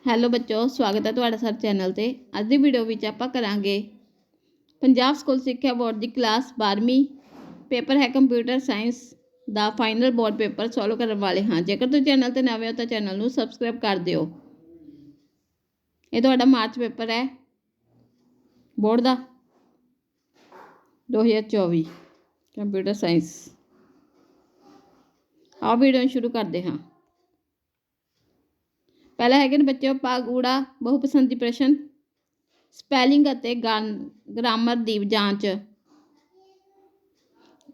Hello ਬੱਚੋ, ਸਵਾਗਤ ਹੈ ਤੁਹਾਡਾ ਸਾਡੇ ਚੈਨਲ ਤੇ। ਅੱਜ ਦੀ ਵੀਡੀਓ ਵਿੱਚ ਆਪਾਂ ਕਰਾਂਗੇ ਪੰਜਾਬ ਸਕੂਲ ਸਿੱਖਿਆ ਬੋਰਡ ਦੀ ਕਲਾਸ 12ਵੀਂ ਪੇਪਰ ਹੈ ਕੰਪਿਊਟਰ ਸਾਇੰਸ ਦਾ ਫਾਈਨਲ ਬੋਰਡ ਪੇਪਰ ਸੋਲਵ ਕਰਨ ਵਾਲੇ ਹਾਂ। ਜੇਕਰ ਤੁਸੀਂ ਚੈਨਲ ਤੇ ਨਵੇਂ ਹੋ ਤਾਂ ਚੈਨਲ ਨੂੰ ਸਬਸਕ੍ਰਾਈਬ ਕਰ ਦਿਓ। ਇਹ ਤੁਹਾਡਾ ਮਾਰਚ ਪੇਪਰ ਹੈ ਬੋਰਡ ਦਾ 2024 ਕੰਪਿਊਟਰ ਸਾਇੰਸ। ਆਓ ਵੀਡੀਓ ਨੂੰ ਸ਼ੁਰੂ ਕਰਦੇ ਹਾਂ। पहला है बच्चों भाग ऊड़ा बहुपसंदी प्रश्न स्पैलिंग ਅਤੇ ग्रामर ਦੀ ਜਾਂਚ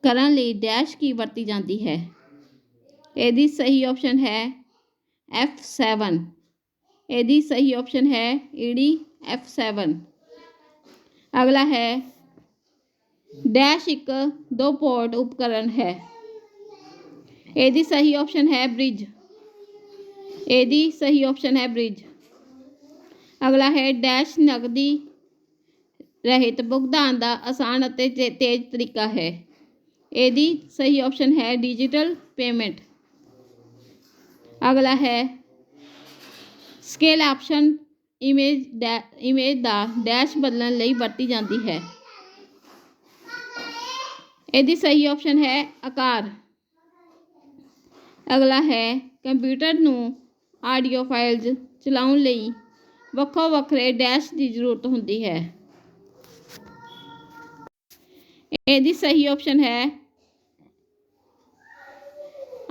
ਕਰਨ ਲਈ ਡੈਸ਼ ਕੀ ਵਰਤੀ ਜਾਂਦੀ ਹੈ। ਇਹਦੀ ਸਹੀ ਆਪਸ਼ਨ ਹੈ F7। ਇਹਦੀ ਸਹੀ ਆਪਸ਼ਨ ਹੈ ਈਡੀ F7। ਅਗਲਾ ਹੈ ਡੈਸ਼ ਇੱਕ ਦੋ ਪੋਰਟ ਉਪਕਰਨ ਹੈ। ਇਹਦੀ ਸਹੀ ਆਪਸ਼ਨ ਹੈ ब्रिज। ਇਹਦੀ ਸਹੀ ਆਪਸ਼ਨ ਹੈ ब्रिज। ਅਗਲਾ ਹੈ ਡੈਸ਼ ਨਕਦੀ ਰਹਿਤ ਭੁਗਤਾਨ ਦਾ ਆਸਾਨ ਅਤੇ ਤੇਜ਼ ਤਰੀਕਾ ਹੈ। ਇਹਦੀ ਸਹੀ ਆਪਸ਼ਨ ਹੈ ਡਿਜੀਟਲ ਪੇਮੈਂਟ। ਅਗਲਾ ਹੈ ਸਕੇਲ ਆਪਸ਼ਨ ਇਮੇਜ ਦਾ ਡੈਸ਼ ਬਦਲਣ ਲਈ ਵਰਤੀ ਜਾਂਦੀ ਹੈ। ਇਹਦੀ ਸਹੀ ਆਪਸ਼ਨ ਹੈ ਆਕਾਰ। ਅਗਲਾ ਹੈ ਕੰਪਿਊਟਰ ਨੂੰ ਆਡੀਓ ਫਾਈਲਜ਼ ਚਲਾਉਣ ਲਈ ਵੱਖੋ ਵੱਖਰੇ ਡੈਸ਼ ਦੀ ਜ਼ਰੂਰਤ ਹੁੰਦੀ ਹੈ। ਇਹਦੀ ਸਹੀ ਆਪਸ਼ਨ ਹੈ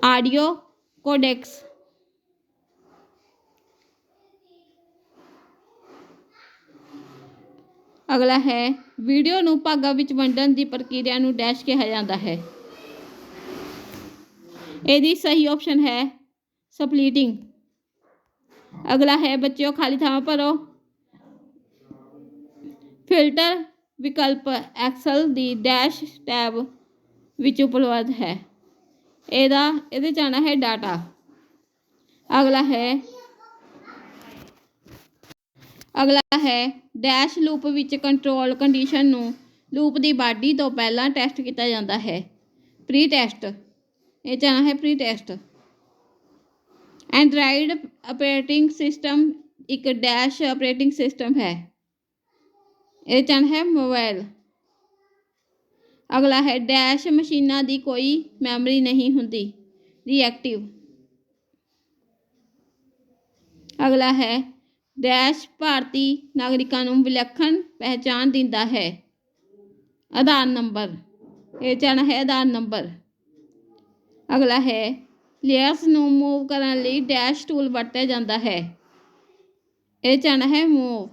ਆਡੀਓ ਕੋਡੈਕਸ। ਅਗਲਾ ਹੈ ਵੀਡੀਓ ਨੂੰ ਭਾਗਾਂ ਵਿੱਚ ਵੰਡਣ ਦੀ ਪ੍ਰਕਿਰਿਆ ਨੂੰ ਡੈਸ਼ ਕਿਹਾ ਜਾਂਦਾ ਹੈ। ਇਹਦੀ ਸਹੀ ਆਪਸ਼ਨ ਹੈ ਸਪਲਿਟਿੰਗ। ਅਗਲਾ ਹੈ ਬੱਚਿਓ ਖਾਲੀ ਥਾਵਾਂ ਭਰੋ। ਫਿਲਟਰ ਵਿਕਲਪ ਐਕਸਲ ਦੀ ਡੈਸ਼ ਟੈਬ ਵਿੱਚ ਉਪਲਬਧ ਹੈ। ਇਹਦੇ 'ਚ ਆਉਣਾ ਹੈ ਡਾਟਾ। ਅਗਲਾ ਹੈ ਡੈਸ਼ ਲੂਪ ਵਿੱਚ ਕੰਟਰੋਲ ਕੰਡੀਸ਼ਨ ਨੂੰ ਲੂਪ ਦੀ ਬਾਡੀ ਤੋਂ ਪਹਿਲਾਂ ਟੈਸਟ ਕੀਤਾ ਜਾਂਦਾ ਹੈ। Pre test. ਇਹ 'ਚ ਆਉਣਾ ਹੈ pre test. Android operating system ਇੱਕ ਡੈਸ਼ ਆਪਰੇਟਿੰਗ ਸਿਸਟਮ ਹੈ। ਇਹ 'ਚ ਆਉਣਾ ਹੈ ਮੋਬਾਈਲ। ਅਗਲਾ ਹੈ ਡੈਸ਼ ਮਸ਼ੀਨਾਂ ਦੀ ਕੋਈ ਮੈਮਰੀ ਨਹੀਂ ਹੁੰਦੀ ਰਿਐਕਟਿਵ। ਅਗਲਾ ਹੈ ਡੈਸ਼ ਭਾਰਤੀ ਨਾਗਰਿਕਾਂ ਨੂੰ ਵਿਲੱਖਣ ਪਹਿਚਾਣ ਦਿੰਦਾ ਹੈ ਆਧਾਰ ਨੰਬਰ। ਇਹ 'ਚ ਆਉਣਾ ਹੈ ਆਧਾਰ ਨੰਬਰ। ਅਗਲਾ ਹੈ ਲੇਅਰਸ ਨੂੰ ਮੂਵ ਕਰਨ ਲਈ ਡੈਸ਼ ਟੂਲ ਵਰਤਿਆ ਜਾਂਦਾ ਹੈ। ਇਹ 'ਚ ਆਉਣਾ ਹੈ ਮੂਵ।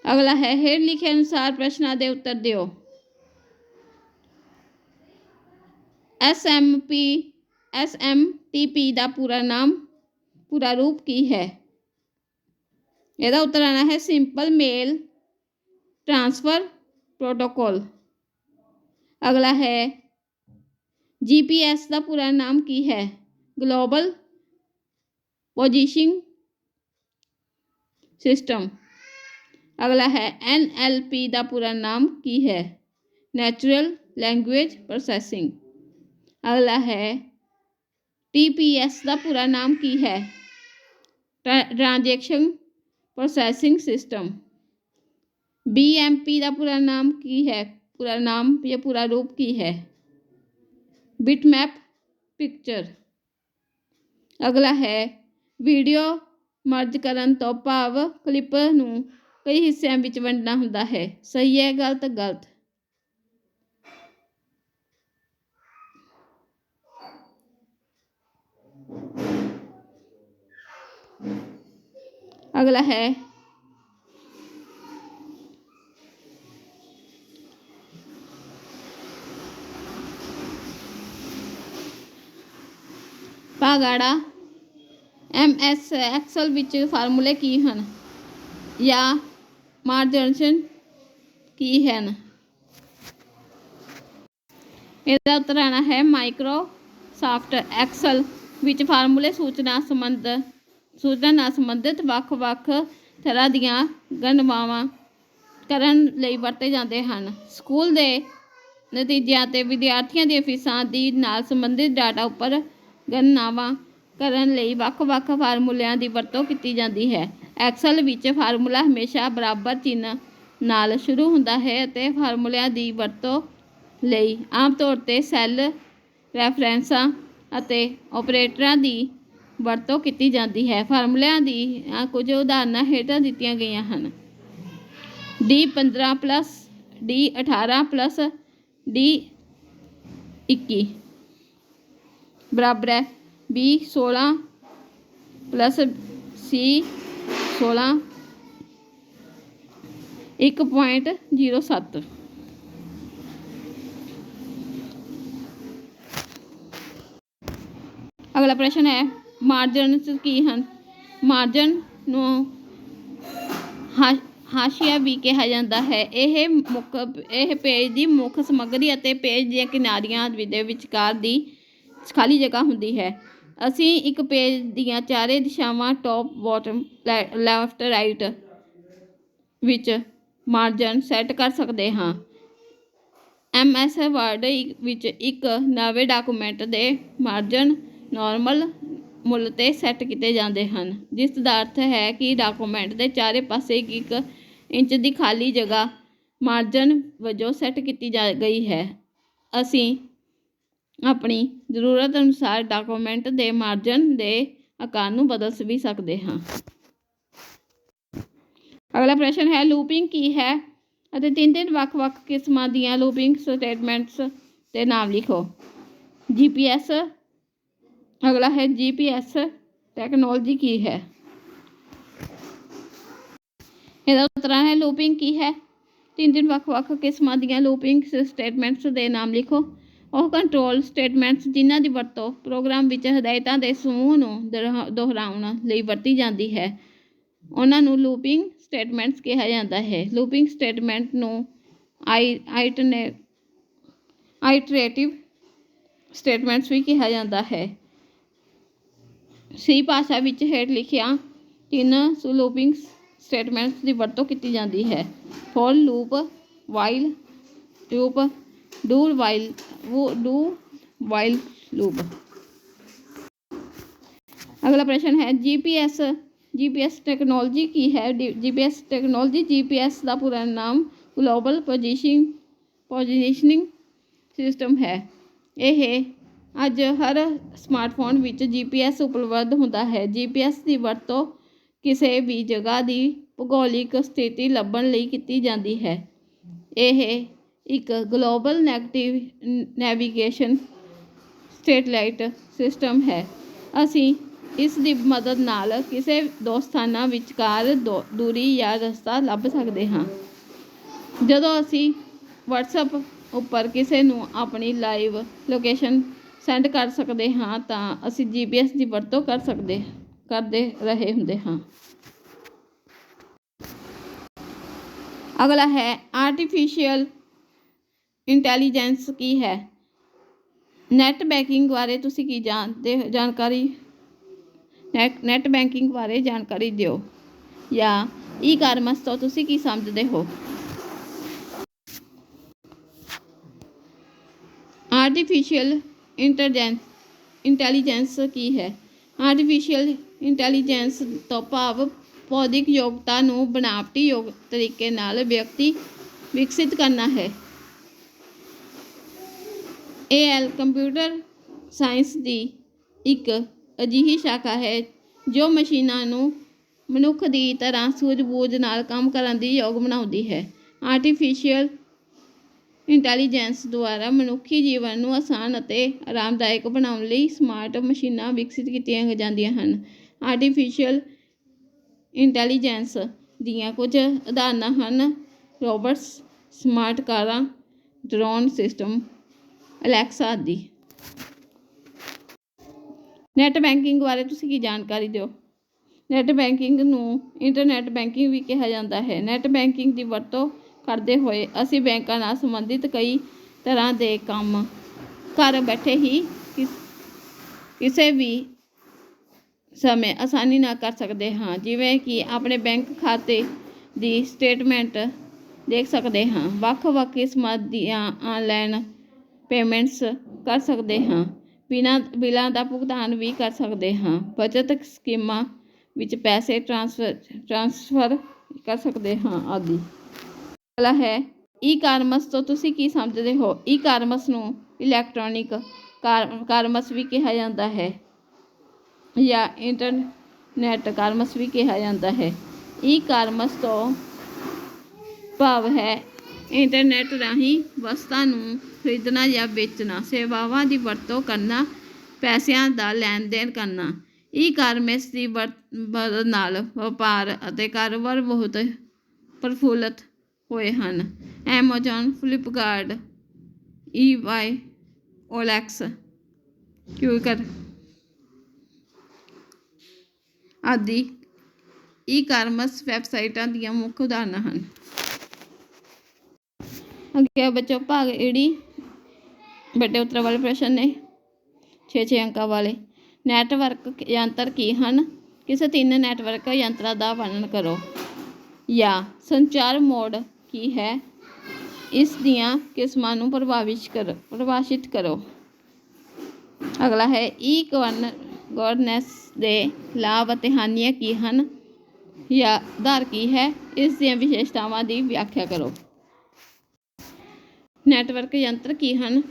ਅਗਲਾ ਹੈ ਹੇਠ ਲਿਖੇ ਅਨੁਸਾਰ ਪ੍ਰਸ਼ਨਾਂ ਦੇ ਉੱਤਰ ਦਿਓ। SMTP ਦਾ ਪੂਰਾ ਰੂਪ ਕੀ ਹੈ। ਇਹਦਾ ਉੱਤਰ ਆਉਣਾ ਹੈ ਸਿੰਪਲ ਮੇਲ ਟ੍ਰਾਂਸਫਰ ਪ੍ਰੋਟੋਕੋਲ। ਅਗਲਾ ਹੈ GPS ਦਾ ਪੂਰਾ ਨਾਮ ਕੀ ਹੈ। Global positioning system. ਅਗਲਾ ਹੈ NLP ਦਾ ਪੂਰਾ ਨਾਮ ਕੀ ਹੈ। Natural language processing. ਅਗਲਾ ਹੈ TPS ਦਾ ਪੂਰਾ ਨਾਮ ਕੀ ਹੈ। Transaction processing system. BMP ਦਾ ਪੂਰਾ ਨਾਮ ਕੀ ਹੈ। ਪੂਰਾ ਨਾਮ ਜਾਂ ਪੂਰਾ ਰੂਪ ਕੀ ਹੈ। ਬਿਟਮੈਪ ਪਿਕਚਰ। ਅਗਲਾ ਹੈ ਵੀਡੀਓ ਮਰਜ ਕਰਨ ਤੋਂ ਭਾਵ ਕਲਿੱਪ ਨੂੰ ਕਈ ਹਿੱਸਿਆਂ ਵਿੱਚ ਵੰਡਣਾ ਹੁੰਦਾ ਹੈ। ਸਹੀ ਹੈ ਗਲਤ। ਗਲਤ। ਅਗਲਾ ਹੈ ਭਾਗਾੜਾ MS ਐਕਸਲ ਵਿੱਚ ਫਾਰਮੂਲੇ ਕੀ ਹਨ ਜਾਂ ਮਾਰਜਨ ਕੀ ਹਨ। ਇਹਦਾ ਉੱਤਰ ਆਉਣਾ ਹੈ ਮਾਈਕਰੋਸਾਫਟ ਐਕਸਲ ਵਿੱਚ ਫਾਰਮੂਲੇ ਸੂਚਨਾ ਨਾਲ ਸੰਬੰਧਿਤ ਵੱਖ ਤਰ੍ਹਾਂ ਦੀਆਂ ਗਣਨਾਵਾਂ ਕਰਨ ਲਈ ਵਰਤੇ ਜਾਂਦੇ ਹਨ। ਸਕੂਲ ਦੇ ਨਤੀਜਿਆਂ ਅਤੇ ਵਿਦਿਆਰਥੀਆਂ ਦੀਆਂ ਫੀਸਾਂ ਦੀ ਨਾਲ ਸੰਬੰਧਿਤ ਡਾਟਾ ਉੱਪਰ ਗਣਨਾਵਾਂ ਕਰਨ ਲਈ ਵੱਖ-ਵੱਖ ਫਾਰਮੂਲਿਆਂ ਦੀ ਵਰਤੋਂ ਕੀਤੀ ਜਾਂਦੀ ਹੈ। ਐਕਸਲ ਵਿੱਚ ਫਾਰਮੂਲਾ ਹਮੇਸ਼ਾ ਬਰਾਬਰ ਚਿੰਨ੍ਹ ਨਾਲ ਸ਼ੁਰੂ ਹੁੰਦਾ ਹੈ ਅਤੇ ਫਾਰਮੂਲਿਆਂ ਦੀ ਵਰਤੋਂ ਲਈ ਆਮ ਤੌਰ 'ਤੇ ਸੈੱਲ ਰੈਫਰੈਂਸਾਂ ਅਤੇ ਆਪਰੇਟਰਾਂ ਦੀ ਵਰਤੋਂ ਕੀਤੀ ਜਾਂਦੀ ਹੈ। ਫਾਰਮੂਲਿਆਂ ਦੀਆਂ ਕੁਝ ਉਦਾਹਰਨਾਂ ਹੇਠਾਂ ਦਿੱਤੀਆਂ ਗਈਆਂ ਹਨ। D15 + D18 + D21 ਬਰਾਬਰ ਹੈ B16 + C16 1.07। ਅਗਲਾ ਪ੍ਰਸ਼ਨ ਹੈ ਮਾਰਜਨਸ ਕੀ ਹਨ। ਮਾਰਜਨ ਨੂੰ ਹਾਸ਼ੀਆ ਵੀ ਕਿਹਾ ਜਾਂਦਾ ਹੈ। ਇਹ ਪੇਜ ਦੀ ਮੁੱਖ ਸਮੱਗਰੀ ਅਤੇ ਪੇਜ ਦੀਆਂ ਕਿਨਾਰੀਆਂ ਦੇ ਵਿਚਕਾਰ ਦੀ ਖਾਲੀ ਜਗ੍ਹਾ ਹੁੰਦੀ ਹੈ। ਅਸੀਂ ਇੱਕ ਪੇਜ ਦੀਆਂ ਚਾਰੇ ਦਿਸ਼ਾਵਾਂ ਟੌਪ, ਬੌਟਮ, ਲੈਫਟ, ਰਾਈਟ ਵਿੱਚ ਮਾਰਜਨ ਸੈੱਟ ਕਰ ਸਕਦੇ ਹਾਂ। MS ਵਰਡ ਵਿੱਚ ਇੱਕ ਨਵੇਂ ਡਾਕੂਮੈਂਟ ਦੇ ਮਾਰਜਨ ਨਾਰਮਲ ਮੁੱਲ 'ਤੇ ਸੈੱਟ ਕੀਤੇ ਜਾਂਦੇ ਹਨ, ਜਿਸ ਦਾ ਅਰਥ ਹੈ ਕਿ ਡਾਕੂਮੈਂਟ ਦੇ ਚਾਰੇ ਪਾਸੇ 1 ਇੰਚ ਦੀ ਖਾਲੀ ਜਗ੍ਹਾ ਮਾਰਜਨ ਵਜੋਂ ਸੈੱਟ ਕੀਤੀ ਗਈ ਹੈ। ਅਸੀਂ ਆਪਣੀ ਜ਼ਰੂਰਤ ਅਨੁਸਾਰ ਡਾਕੂਮੈਂਟ ਦੇ ਮਾਰਜਨ ਦੇ ਆਕਾਰ ਨੂੰ ਬਦਲ ਵੀ ਸਕਦੇ ਹਾਂ। ਅਗਲਾ ਪ੍ਰਸ਼ਨ ਹੈ ਲੂਪਿੰਗ ਕੀ ਹੈ ਅਤੇ ਤਿੰਨ ਵੱਖ-ਵੱਖ ਕਿਸਮਾਂ ਦੀਆਂ ਲੂਪਿੰਗ ਸਟੇਟਮੈਂਟਸ ਦੇ ਨਾਮ ਲਿਖੋ। GPS। ਅਗਲਾ ਹੈ GPS ਟੈਕਨੋਲੋਜੀ ਕੀ ਹੈ। ਇਹਦਾ ਉੱਤਰ ਹੈ ਲੂਪਿੰਗ ਕੀ ਹੈ। ਤਿੰਨ ਵੱਖ-ਵੱਖ ਕਿਸਮਾਂ ਦੀਆਂ ਲੂਪਿੰਗ ਸਟੇਟਮੈਂਟਸ ਦੇ ਨਾਮ ਲਿਖੋ। ਉਹ ਕੰਟਰੋਲ ਸਟੇਟਮੈਂਟਸ ਜਿਨ੍ਹਾਂ ਦੀ ਵਰਤੋਂ ਪ੍ਰੋਗਰਾਮ ਵਿੱਚ ਹਦਾਇਤਾਂ ਦੇ ਸਮੂਹ ਨੂੰ ਦੁਹਰਾਉਣ ਲਈ ਵਰਤੀ ਜਾਂਦੀ ਹੈ, ਉਹਨਾਂ ਨੂੰ ਲੂਪਿੰਗ ਸਟੇਟਮੈਂਟਸ ਕਿਹਾ ਜਾਂਦਾ ਹੈ। ਲੂਪਿੰਗ ਸਟੇਟਮੈਂਟ ਨੂੰ ਆਈਟਰੇਟਿਵ ਸਟੇਟਮੈਂਟਸ ਵੀ ਕਿਹਾ ਜਾਂਦਾ ਹੈ। C ਭਾਸ਼ਾ ਵਿੱਚ ਹੇਠ ਲਿਖੀਆਂ ਤਿੰਨ ਲੂਪਿੰਗ ਸਟੇਟਮੈਂਟਸ ਦੀ ਵਰਤੋਂ ਕੀਤੀ ਜਾਂਦੀ ਹੈ। For loop, while loop, do while loop. ਅਗਲਾ ਪ੍ਰਸ਼ਨ ਹੈ GPS ਟੈਕਨੋਲੋਜੀ ਕੀ ਹੈ। GPS ਟੈਕਨੋਲੋਜੀ GPS ਦਾ ਪੂਰਾ ਨਾਮ ਗਲੋਬਲ ਪੋਜੀਸ਼ਨਿੰਗ ਸਿਸਟਮ ਹੈ। ਇਹ ਅੱਜ ਹਰ ਸਮਾਰਟਫੋਨ ਵਿੱਚ GPS ਉਪਲਬਧ ਹੁੰਦਾ ਹੈ। GPS ਦੀ ਵਰਤੋਂ ਕਿਸੇ ਵੀ ਜਗ੍ਹਾ ਦੀ ਭੂਗੋਲਿਕ ਸਥਿਤੀ ਲੱਭਣ ਲਈ ਕੀਤੀ ਜਾਂਦੀ ਹੈ। ਇਹ ਇੱਕ ਗਲੋਬਲ ਨੈਵੀਗੇਸ਼ਨ ਸੈਟੇਲਾਈਟ ਸਿਸਟਮ ਹੈ। ਅਸੀਂ ਇਸ ਦੀ ਮਦਦ ਨਾਲ ਕਿਸੇ ਦੋ ਸਥਾਨਾਂ ਵਿਚਕਾਰ ਦੂਰੀ ਜਾਂ ਰਸਤਾ ਲੱਭ ਸਕਦੇ ਹਾਂ। ਜਦੋਂ ਅਸੀਂ WhatsApp ਉੱਪਰ ਕਿਸੇ ਨੂੰ ਆਪਣੀ ਲਾਈਵ ਲੋਕੇਸ਼ਨ ਸੈਂਡ ਕਰ ਸਕਦੇ ਹਾਂ ਤਾਂ ਅਸੀਂ GPS ਦੀ ਵਰਤੋਂ ਕਰਦੇ ਰਹੇ ਹੁੰਦੇ ਹਾਂ। ਅਗਲਾ ਹੈ ਆਰਟੀਫਿਸ਼ੀਅਲ ਇੰਟੈਲੀਜੈਂਸ ਕੀ ਹੈ। ਨੈੱਟ ਬੈਂਕਿੰਗ ਬਾਰੇ ਤੁਸੀਂ ਕੀ ਨੈੱਟ ਬੈਂਕਿੰਗ ਬਾਰੇ ਜਾਣਕਾਰੀ ਦਿਓ ਜਾਂ ਈ-ਕਾਮਰਸ ਤੋਂ ਤੁਸੀਂ ਕੀ ਸਮਝਦੇ ਹੋ। ਆਰਟੀਫਿਸ਼ੀਅਲ ਇੰਟੈਲੀਜੈਂਸ ਕੀ ਹੈ। ਆਰਟੀਫਿਸ਼ੀਅਲ ਇੰਟੈਲੀਜੈਂਸ ਤੋਂ ਭਾਵ ਬੌਧਿਕ ਯੋਗਤਾ ਨੂੰ ਬਣਾਵਟੀ ਤਰੀਕੇ ਨਾਲ ਵਿਕਸਿਤ ਕਰਨਾ ਹੈ। AL ਕੰਪਿਊਟਰ ਸਾਇੰਸ ਦੀ ਇੱਕ ਅਜਿਹੀ ਸ਼ਾਖਾ ਹੈ ਜੋ ਮਸ਼ੀਨਾਂ ਨੂੰ ਮਨੁੱਖ ਦੀ ਤਰ੍ਹਾਂ ਸੂਝ-ਬੂਝ ਨਾਲ ਕੰਮ ਕਰਨ ਦੇ ਯੋਗ ਬਣਾਉਂਦੀ ਹੈ। ਆਰਟੀਫਿਸ਼ੀਅਲ ਇੰਟੈਲੀਜੈਂਸ ਦੁਆਰਾ ਮਨੁੱਖੀ ਜੀਵਨ ਨੂੰ ਆਸਾਨ ਅਤੇ ਆਰਾਮਦਾਇਕ ਬਣਾਉਣ ਲਈ ਸਮਾਰਟ ਮਸ਼ੀਨਾਂ ਵਿਕਸਿਤ ਕੀਤੀਆਂ ਜਾਂਦੀਆਂ ਹਨ। ਆਰਟੀਫਿਸ਼ੀਅਲ ਇੰਟੈਲੀਜੈਂਸ ਦੀਆਂ ਕੁਝ ਉਦਾਹਰਨਾਂ ਹਨ ਰੋਬੋਟਸ, ਸਮਾਰਟ ਕਾਰਾਂ, ਡਰੋਨ ਸਿਸਟਮ, ਅਲੈਕਸਾ ਆਦਿ। ਨੈੱਟ ਬੈਂਕਿੰਗ ਬਾਰੇ ਤੁਸੀਂ ਕੀ ਜਾਣਕਾਰੀ ਦਿਓ। ਨੈੱਟ ਬੈਂਕਿੰਗ ਨੂੰ ਇੰਟਰਨੈੱਟ ਬੈਂਕਿੰਗ ਵੀ ਕਿਹਾ ਜਾਂਦਾ ਹੈ। ਨੈੱਟ ਬੈਂਕਿੰਗ ਦੀ ਵਰਤੋਂ ਕਰਦੇ ਹੋਏ ਅਸੀਂ ਬੈਂਕਾਂ ਨਾਲ ਸੰਬੰਧਿਤ ਕਈ ਤਰ੍ਹਾਂ ਦੇ ਕੰਮ ਘਰ ਬੈਠੇ ਹੀ ਕਿਸੇ ਵੀ ਸਮੇਂ ਆਸਾਨੀ ਨਾਲ ਕਰ ਸਕਦੇ ਹਾਂ, ਜਿਵੇਂ ਕਿ ਆਪਣੇ ਬੈਂਕ ਖਾਤੇ ਦੀ ਸਟੇਟਮੈਂਟ ਦੇਖ ਸਕਦੇ ਹਾਂ, ਵੱਖ-ਵੱਖ ਕਿਸਮਾਂ ਦੀਆਂ ਆਨਲਾਈਨ ਪੇਮੈਂਟਸ ਕਰ ਸਕਦੇ ਹਾਂ, ਬਿਲਾਂ ਦਾ ਭੁਗਤਾਨ ਵੀ ਕਰ ਸਕਦੇ ਹਾਂ। ਬਚਤ ਸਕੀਮਾਂ ਵਿੱਚ ਪੈਸੇ ਟ੍ਰਾਂਸਫਰ ਕਰ ਸਕਦੇ ਹਾਂ ਆਦਿ। ਅਗਲਾ ਹੈ ਈ-ਕਾਮਰਸ ਤੋਂ ਤੁਸੀਂ ਕੀ ਸਮਝਦੇ ਹੋ? ਈ-ਕਾਮਰਸ ਨੂੰ ਇਲੈਕਟ੍ਰੋਨਿਕ ਕਾਮਰਸ ਵੀ ਕਿਹਾ ਜਾਂਦਾ ਹੈ ਜਾਂ ਇੰਟਰਨੈਟ ਕਾਮਰਸ ਵੀ ਕਿਹਾ ਜਾਂਦਾ ਹੈ। ਈ-ਕਾਮਰਸ ਤੋਂ ਭਾਵ ਹੈ ਇੰਟਰਨੈਟ ਰਾਹੀਂ ਵਸਤਾਂ ਨੂੰ ਖਰੀਦਣਾ ਜਾਂ ਵੇਚਣਾ, ਸੇਵਾਵਾਂ ਦੀ ਵਰਤੋਂ ਕਰਨਾ, ਪੈਸਿਆਂ ਦਾ ਲੈਣ ਦੇਣ ਕਰਨਾ। ਈ-ਕਾਮਰਸ ਦੀ ਮਦਦ ਨਾਲ ਵਪਾਰ ਅਤੇ ਕਾਰੋਬਾਰ ਬਹੁਤ ਪ੍ਰਫੁੱਲਤ ਹੋਏ ਹਨ। ਐਮਾਜ਼ੋਨ, ਫਲਿੱਪਕਾਰਟ, ਈਬਾਏ, OLX, ਕਿਊਕਰ ਆਦਿ ਈ-ਕਾਮਰਸ ਵੈਬਸਾਈਟਾਂ ਦੀਆਂ ਮੁੱਖ ਉਦਾਹਰਨਾਂ ਹਨ। ਅੱਗੇ ਬੱਚੋ ਭਾਗ ਈੜੀ ਵੱਡੇ ਉੱਤਰ ਵਾਲੇ ਪ੍ਰਸ਼ਨ ਨੇ 6 ਅੰਕਾਂ ਵਾਲੇ। ਨੈਟਵਰਕ ਯੰਤਰ ਕੀ ਹਨ? ਕਿਸੇ 3 ਨੈਟਵਰਕ ਯੰਤਰਾਂ ਦਾ ਵਰਣਨ ਕਰੋ। ਜਾਂ ਸੰਚਾਰ ਮੋਡ ਕੀ ਹੈ? ਇਸ ਦੀਆਂ ਕਿਸਮਾਂ ਨੂੰ ਪਰਿਭਾਸ਼ਿਤ ਕਰੋ। ਅਗਲਾ ਹੈ ਈ-ਗਵਰਨੈਂਸ ਦੇ ਲਾਭ ਅਤੇ ਹਾਨੀਆਂ ਕੀ ਹਨ? ਜਾਂ ਆਧਾਰ ਕੀ ਹੈ? ਇਸ ਦੀਆਂ ਵਿਸ਼ੇਸ਼ਤਾਵਾਂ ਦੀ ਵਿਆਖਿਆ ਕਰੋ। ਨੈਟਵਰਕ ਯੰਤਰ ਕੀ ਹਨ?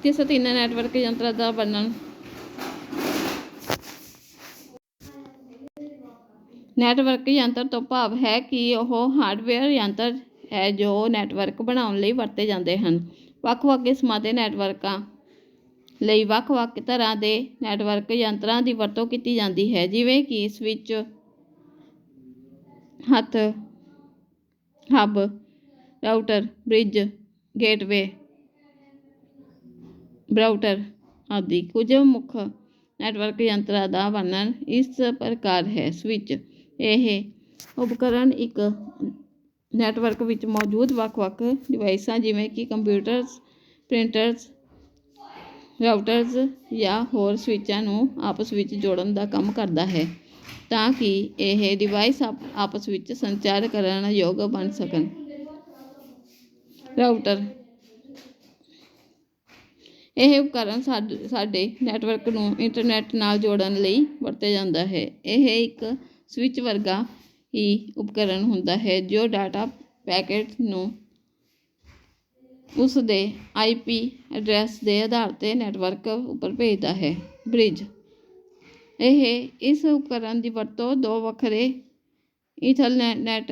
ਕਿਸੇ 3 ਨੈਟਵਰਕ ਯੰਤਰਾਂ ਦਾ ਵਰਣਨ। ਨੈਟਵਰਕ ਯੰਤਰ ਤੋਂ ਭਾਵ ਹੈ ਕਿ ਉਹ ਹਾਰਡਵੇਅਰ ਯੰਤਰ ਹੈ ਜੋ ਨੈਟਵਰਕ ਬਣਾਉਣ ਲਈ ਵਰਤੇ ਜਾਂਦੇ ਹਨ। ਵੱਖ-ਵੱਖ ਕਿਸਮਾਂ ਦੇ ਨੈਟਵਰਕਾਂ ਲਈ ਵੱਖ-ਵੱਖ ਤਰ੍ਹਾਂ ਦੇ ਨੈਟਵਰਕ ਯੰਤਰਾਂ ਦੀ ਵਰਤੋਂ ਕੀਤੀ ਜਾਂਦੀ ਹੈ, ਜਿਵੇਂ ਕਿ ਸਵਿੱਚ, ਹੱਬ, ਰਾਊਟਰ, ਬ੍ਰਿਜ, ਗੇਟਵੇ, ਰਾਊਟਰ ਆਦਿ। ਕੁਝ ਮੁੱਖ ਨੈਟਵਰਕ ਯੰਤਰਾਂ ਦਾ ਵਰਣਨ ਇਸ ਪ੍ਰਕਾਰ ਹੈ। ਸਵਿੱਚ ਇਹ ਉਪਕਰਣ ਇੱਕ ਨੈਟਵਰਕ ਵਿੱਚ ਮੌਜੂਦ ਵੱਖ-ਵੱਖ ਡਿਵਾਈਸਾਂ ਜਿਵੇਂ ਕਿ ਕੰਪਿਊਟਰਸ, ਪ੍ਰਿੰਟਰਸ, ਰਾਊਟਰਸ ਜਾਂ ਹੋਰ ਸਵਿੱਚਾਂ ਨੂੰ ਆਪਸ ਵਿੱਚ ਜੋੜਨ ਦਾ ਕੰਮ ਕਰਦਾ ਹੈ ਤਾਂ ਕਿ ਇਹ ਡਿਵਾਈਸ ਆਪਸ ਵਿੱਚ ਸੰਚਾਰ ਕਰਨ ਯੋਗ ਬਣ ਸਕਣ। ਰਾਊਟਰ ਇਹ ਉਪਕਰਣ ਸਾਡੇ ਨੈਟਵਰਕ ਨੂੰ ਇੰਟਰਨੈਟ ਨਾਲ ਜੋੜਨ ਲਈ ਵਰਤਿਆ ਜਾਂਦਾ ਹੈ। ਇਹ ਇੱਕ ਸਵਿੱਚ ਵਰਗਾ ਹੀ ਉਪਕਰਣ ਹੁੰਦਾ ਹੈ ਜੋ ਡਾਟਾ ਪੈਕੇਟ ਨੂੰ ਉਸ ਦੇ IP ਐਡਰੈਸ ਦੇ ਆਧਾਰ 'ਤੇ ਨੈਟਵਰਕ ਉੱਪਰ ਭੇਜਦਾ ਹੈ। ਬ੍ਰਿਜ ਇਹ ਇਸ ਉਪਕਰਣ ਦੀ ਵਰਤੋਂ 2 ਵੱਖਰੇ ਈਥਰਨੈਟ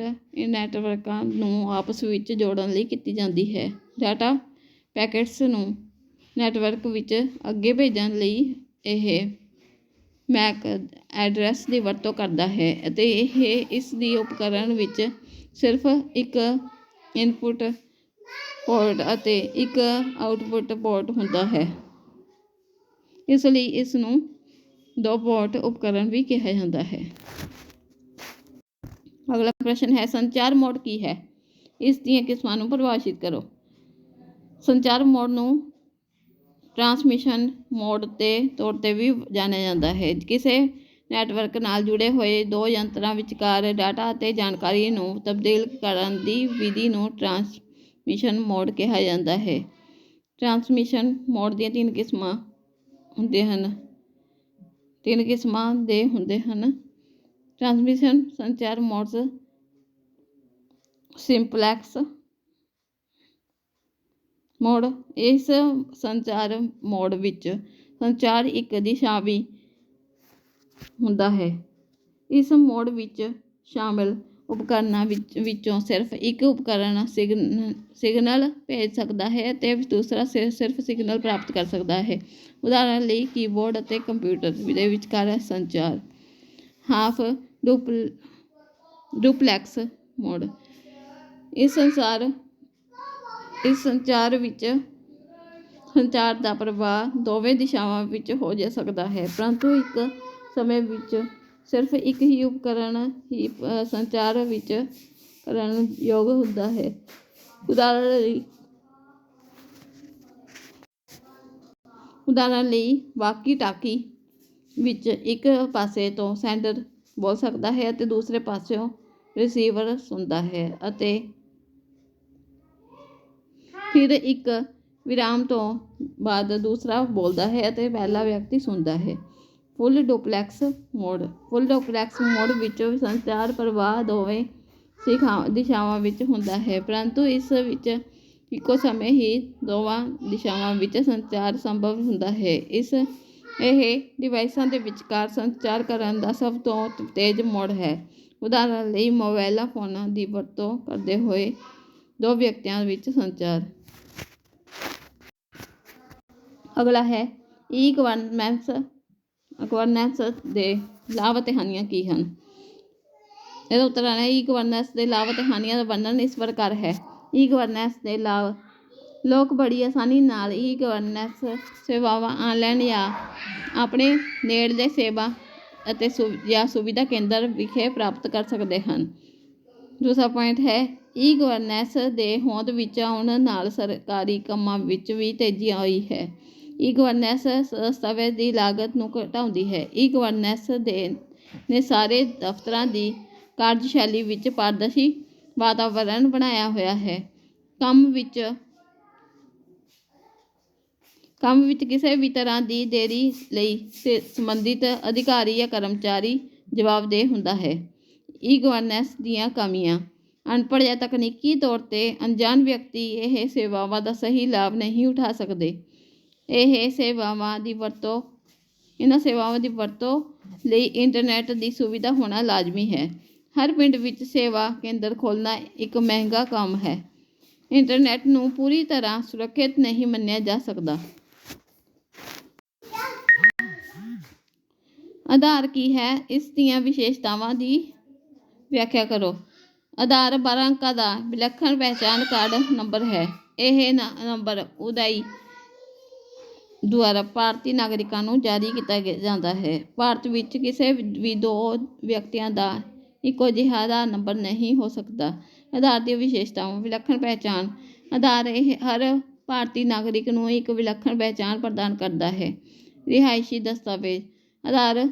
ਨੈਟਵਰਕਾਂ ਨੂੰ ਆਪਸ ਵਿੱਚ ਜੋੜਨ ਲਈ ਕੀਤੀ ਜਾਂਦੀ ਹੈ। ਡਾਟਾ ਪੈਕੇਟਸ ਨੂੰ ਨੈਟਵਰਕ ਵਿੱਚ ਅੱਗੇ ਭੇਜਣ ਲਈ ਇਹ ਮੈਕ ਐਡਰੈਸ ਦੀ ਵਰਤੋਂ ਕਰਦਾ ਹੈ ਅਤੇ ਇਸ ਦੀ ਉਪਕਰਣ ਵਿੱਚ ਸਿਰਫ ਇੱਕ ਇਨਪੁੱਟ ਪੋਰਟ ਅਤੇ ਇੱਕ ਆਉਟਪੁੱਟ ਪੋਰਟ ਹੁੰਦਾ ਹੈ, ਇਸ ਲਈ ਇਸ ਨੂੰ 2 ਪੋਰਟ ਉਪਕਰਣ ਵੀ ਕਿਹਾ ਜਾਂਦਾ ਹੈ। ਅਗਲਾ ਪ੍ਰਸ਼ਨ ਹੈ ਸੰਚਾਰ ਮੋਡ ਕੀ ਹੈ? ਇਸ ਦੀਆਂ ਕਿਸਮਾਂ ਨੂੰ ਪਰਿਭਾਸ਼ਿਤ ਕਰੋ। ਸੰਚਾਰ ਮੋਡ ਨੂੰ ਟ੍ਰਾਂਸਮਿਸ਼ਨ ਮੋਡ ਦੇ ਤੌਰ 'ਤੇ ਵੀ ਜਾਣਿਆ ਜਾਂਦਾ ਹੈ। ਕਿਸੇ ਨੈਟਵਰਕ ਨਾਲ ਜੁੜੇ ਹੋਏ 2 ਯੰਤਰਾਂ ਵਿਚਕਾਰ ਡਾਟਾ ਅਤੇ ਜਾਣਕਾਰੀ ਨੂੰ ਤਬਦੀਲ ਕਰਨ ਦੀ ਵਿਧੀ ਨੂੰ ਟ੍ਰਾਂਸਮਿਸ਼ਨ ਮੋਡ ਕਿਹਾ ਜਾਂਦਾ ਹੈ। ਟ੍ਰਾਂਸਮਿਸ਼ਨ ਮੋਡ ਦੀਆਂ 3 ਕਿਸਮਾਂ ਦੇ ਹੁੰਦੇ ਹਨ। ਟ੍ਰਾਂਸਮਿਸ਼ਨ ਸੰਚਾਰ ਮੋਡਸ ਸਿੰਪਲੈਕਸ ਮੋਡ ਇਸ ਸੰਚਾਰ ਮੋਡ ਵਿੱਚ ਸੰਚਾਰ ਇੱਕ ਦਿਸ਼ਾਵੀ ਹੁੰਦਾ ਹੈ। ਇਸ ਮੋਡ ਵਿੱਚ ਸ਼ਾਮਲ ਉਪਕਰਣਾਂ ਵਿੱਚੋਂ ਸਿਰਫ ਇੱਕ ਉਪਕਰਣ ਸਿਗਨਲ ਭੇਜ ਸਕਦਾ ਹੈ ਅਤੇ ਦੂਸਰਾ ਸਿਰਫ ਸਿਗਨਲ ਪ੍ਰਾਪਤ ਕਰ ਸਕਦਾ ਹੈ। ਉਦਾਹਰਣ ਲਈ ਕੀਬੋਰਡ ਅਤੇ ਕੰਪਿਊਟਰ ਦੇ ਵਿਚਕਾਰ ਸੰਚਾਰ। ਹਾਫ ਡੁਪਲੈਕਸ ਮੋਡ ਇਸ ਸੰਚਾਰ ਵਿੱਚ ਸੰਚਾਰ ਦਾ ਪ੍ਰਵਾਹ ਦੋਵੇਂ ਦਿਸ਼ਾਵਾਂ ਵਿੱਚ ਹੋ ਸਕਦਾ ਹੈ, ਪਰੰਤੂ ਇੱਕ ਸਮੇਂ ਵਿੱਚ ਸਿਰਫ ਇੱਕ ਹੀ ਉਪਕਰਣ ਹੀ ਸੰਚਾਰ ਵਿੱਚ ਕਰਨ ਯੋਗ ਹੁੰਦਾ ਹੈ। ਉਦਾਹਰਣ ਲਈ ਵਾਕੀ-ਟਾਕੀ ਵਿੱਚ ਇੱਕ ਪਾਸੇ ਤੋਂ ਸੈਂਡਰ ਬੋਲ ਸਕਦਾ ਹੈ ਅਤੇ ਦੂਸਰੇ ਪਾਸਿਓਂ ਰਿਸੀਵਰ ਸੁਣਦਾ ਹੈ ਅਤੇ ਫਿਰ ਇੱਕ ਵਿਰਾਮ ਤੋਂ ਬਾਅਦ ਦੂਸਰਾ ਬੋਲਦਾ ਹੈ ਅਤੇ ਪਹਿਲਾ ਵਿਅਕਤੀ ਸੁਣਦਾ ਹੈ। ਫੁੱਲ ਡੁਪਲੈਕਸ ਮੋਡ ਵਿੱਚ ਸੰਚਾਰ ਪ੍ਰਵਾਹ ਦੋਵੇਂ ਦਿਸ਼ਾਵਾਂ ਵਿੱਚ ਹੁੰਦਾ ਹੈ, ਪਰੰਤੂ ਇਸ ਵਿੱਚ ਇੱਕੋ ਸਮੇਂ ਹੀ ਦੋਵਾਂ ਦਿਸ਼ਾਵਾਂ ਵਿੱਚ ਸੰਚਾਰ ਸੰਭਵ ਹੁੰਦਾ ਹੈ। ਇਹ ਡਿਵਾਈਸਾਂ ਦੇ ਵਿਚਕਾਰ ਸੰਚਾਰ ਕਰਨ ਦਾ ਸਭ ਤੋਂ ਤੇਜ਼ ਮੋਡ ਹੈ। ਉਦਾਹਰਨ ਲਈ ਮੋਬਾਈਲ ਫੋਨਾਂ ਦੀ ਵਰਤੋਂ ਕਰਦੇ ਹੋਏ ਦੋ ਵਿਅਕਤੀਆਂ ਵਿੱਚ ਸੰਚਾਰ। ਅਗਲਾ ਹੈ ਗਵਰਨੈਂਸ ਦੇ ਲਾਭ ਅਤੇ ਹਾਨੀਆਂ ਕੀ ਹਨ। ਇਹਦਾ ਉੱਤਰ ਹੈ ਗਵਰਨੈਂਸ ਦੇ ਲਾਭ ਅਤੇ ਹਾਨੀਆਂ ਦਾ ਵਰਣਨ ਇਸ ਪ੍ਰਕਾਰ ਹੈ। ਗਵਰਨੈਂਸ ਦੇ ਲਾਭ: ਲੋਕ ਬੜੀ ਆਸਾਨੀ ਨਾਲ ਗਵਰਨੈਂਸ ਸੇਵਾਵਾਂ ਆਨਲਾਈਨ ਜਾਂ ਆਪਣੇ ਨੇੜਲੇ ਸੇਵਾ ਅਤੇ ਜਾਂ ਸੁਵਿਧਾ ਕੇਂਦਰ ਵਿਖੇ ਪ੍ਰਾਪਤ ਕਰ ਸਕਦੇ ਹਨ। ਦੂਸਰਾ ਪੁਆਇੰਟ ਹੈ ਗਵਰਨੈਂਸ ਦੇ ਹੋਂਦ ਵਿੱਚ ਆਉਣ ਨਾਲ ਸਰਕਾਰੀ ਕੰਮਾਂ ਵਿੱਚ ਵੀ ਤੇਜ਼ੀ ਆਈ ਹੈ। ਗਵਰਨੈਂਸ ਦਸਤਾਵੇਜ਼ ਦੀ ਲਾਗਤ ਨੂੰ ਘਟਾਉਂਦੀ ਹੈ। ਗਵਰਨੈਂਸ ਨੇ ਸਾਰੇ ਦਫ਼ਤਰਾਂ ਦੀ ਕਾਰਜਸ਼ੈਲੀ ਵਿੱਚ ਪਾਰਦਰਸ਼ੀ ਵਾਤਾਵਰਣ ਬਣਾਇਆ ਹੋਇਆ ਹੈ। ਕੰਮ ਵਿੱਚ ਕਿਸੇ ਵੀ ਤਰ੍ਹਾਂ ਦੀ ਦੇਰੀ ਲਈ ਸੰਬੰਧਿਤ ਅਧਿਕਾਰੀ ਜਾਂ ਕਰਮਚਾਰੀ ਜਵਾਬਦੇਹ ਹੁੰਦਾ ਹੈ। ਗਵਰਨੈਂਸ ਦੀਆਂ ਕਮੀਆਂ: ਅਨਪੜ੍ਹ ਜਾਂ ਤਕਨੀਕੀ ਤੌਰ 'ਤੇ ਅਣਜਾਣ ਵਿਅਕਤੀ ਇਹ ਸੇਵਾਵਾਂ ਦਾ ਸਹੀ ਲਾਭ ਨਹੀਂ ਉਠਾ ਸਕਦੇ। ਇਹਨਾਂ ਸੇਵਾਵਾਂ ਦੀ ਵਰਤੋਂ ਲਈ ਇੰਟਰਨੈੱਟ ਦੀ ਸੁਵਿਧਾ ਹੋਣਾ ਲਾਜ਼ਮੀ ਹੈ। ਹਰ ਪਿੰਡ ਵਿੱਚ ਸੇਵਾ ਕੇਂਦਰ ਖੋਲ੍ਹਣਾ ਇੱਕ ਮਹਿੰਗਾ ਕੰਮ ਹੈ। ਇੰਟਰਨੈੱਟ ਨੂੰ ਪੂਰੀ ਤਰ੍ਹਾਂ ਸੁਰੱਖਿਅਤ ਨਹੀਂ ਮੰਨਿਆ ਜਾ ਸਕਦਾ। ਆਧਾਰ ਕੀ ਹੈ, ਇਸ ਦੀਆਂ ਵਿਸ਼ੇਸ਼ਤਾਵਾਂ ਦੀ ਵਿਆਖਿਆ ਕਰੋ। ਆਧਾਰ 12 ਅੰਕਾਂ ਦਾ ਵਿਲੱਖਣ ਪਹਿਚਾਣ ਕਾਰਡ ਨੰਬਰ ਹੈ। ਇਹ ਨੰਬਰ ਉਦਾਈ ਦੁਆਰਾ ਭਾਰਤੀ ਨਾਗਰਿਕਾਂ ਨੂੰ ਜਾਰੀ ਕੀਤਾ ਜਾਂਦਾ ਹੈ। ਭਾਰਤ ਵਿੱਚ ਕਿਸੇ ਵੀ ਦੋ ਵਿਅਕਤੀਆਂ ਦਾ ਇੱਕੋ ਜਿਹਾ ਆਧਾਰ ਨੰਬਰ ਨਹੀਂ ਹੋ ਸਕਦਾ। ਆਧਾਰ ਦੀਆਂ ਵਿਸ਼ੇਸ਼ਤਾਵਾਂ: ਵਿਲੱਖਣ ਪਹਿਚਾਣ: ਆਧਾਰ ਹਰ ਭਾਰਤੀ ਨਾਗਰਿਕ ਨੂੰ ਇੱਕ ਵਿਲੱਖਣ ਪਹਿਚਾਣ ਪ੍ਰਦਾਨ ਕਰਦਾ ਹੈ। ਰਿਹਾਇਸ਼ੀ ਦਸਤਾਵੇਜ਼: ਆਧਾਰ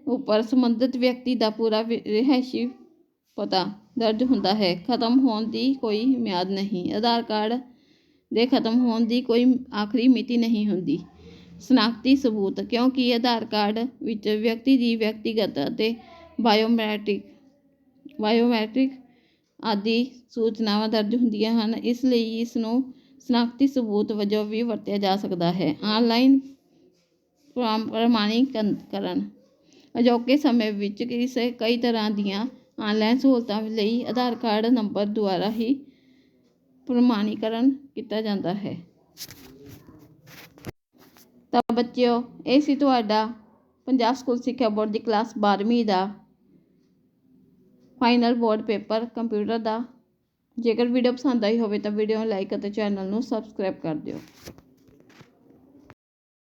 ਉੱਪਰ ਸੰਬੰਧਿਤ ਵਿਅਕਤੀ ਦਾ ਪੂਰਾ ਰਿਹਾਇਸ਼ੀ ਪਤਾ ਦਰਜ ਹੁੰਦਾ ਹੈ। ਖਤਮ ਹੋਣ ਦੀ ਕੋਈ ਮਿਆਦ ਨਹੀਂ: ਆਧਾਰ ਕਾਰਡ ਦੇ ਖਤਮ ਹੋਣ ਦੀ ਕੋਈ ਆਖਰੀ ਮਿਤੀ ਨਹੀਂ ਹੁੰਦੀ। ਸ਼ਨਾਖਤੀ ਸਬੂਤ: ਕਿਉਂਕਿ ਆਧਾਰ ਕਾਰਡ ਵਿੱਚ ਵਿਅਕਤੀ ਦੀ ਵਿਅਕਤੀਗਤ ਅਤੇ ਬਾਇਓਮੈਟ੍ਰਿਕ ਆਦਿ ਸੂਚਨਾਵਾਂ ਦਰਜ ਹੁੰਦੀਆਂ ਹਨ, ਇਸ ਲਈ ਇਸ ਨੂੰ ਸ਼ਨਾਖਤੀ ਸਬੂਤ ਵਜੋਂ ਵੀ ਵਰਤਿਆ ਜਾ ਸਕਦਾ ਹੈ। ਆਨਲਾਈਨ ਪ੍ਰਮਾਣੀਕਰਨ: ਅਜੋਕੇ ਸਮੇਂ ਵਿੱਚ ਕਈ ਤਰ੍ਹਾਂ ਦੀਆਂ ਆਨਲਾਈਨ ਸਹੂਲਤਾਂ ਲਈ ਆਧਾਰ ਕਾਰਡ ਨੰਬਰ ਦੁਆਰਾ ਹੀ ਪ੍ਰਮਾਣੀਕਰਨ ਕੀਤਾ ਜਾਂਦਾ ਹੈ। ਤਾਂ ਬੱਚਿਓ, ਇਹ ਸੀ ਤੁਹਾਡਾ ਪੰਜਾਬ ਸਕੂਲ ਸਿੱਖਿਆ ਬੋਰਡ ਦੀ ਕਲਾਸ 12ਵੀਂ ਦਾ ਫਾਈਨਲ ਬੋਰਡ ਪੇਪਰ ਕੰਪਿਊਟਰ ਦਾ। ਜੇਕਰ ਵੀਡੀਓ ਪਸੰਦ ਆਈ ਹੋਵੇ ਤਾਂ ਵੀਡੀਓ ਨੂੰ ਲਾਈਕ ਅਤੇ ਚੈਨਲ ਨੂੰ ਸਬਸਕ੍ਰਾਈਬ ਕਰ ਦਿਓ।